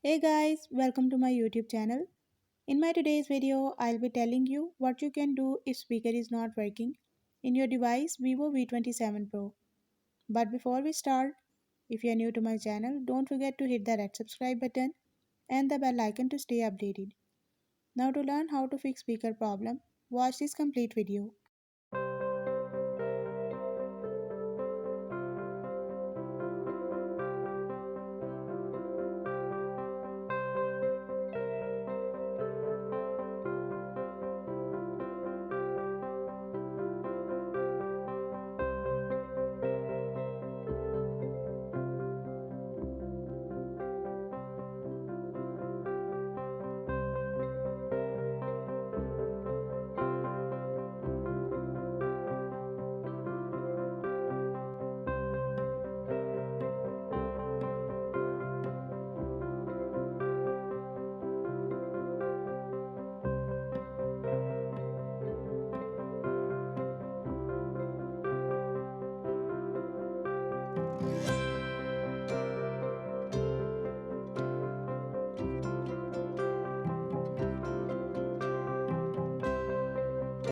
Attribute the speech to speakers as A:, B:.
A: Hey guys, welcome to my YouTube channel. In my today's video, I'll be telling you what you can do if speaker is not working in your device Vivo V27 Pro. But before we start, if you're new to my channel, don't forget to hit the red subscribe button and the bell icon to stay updated. Now to learn how to fix speaker problem, watch this complete video.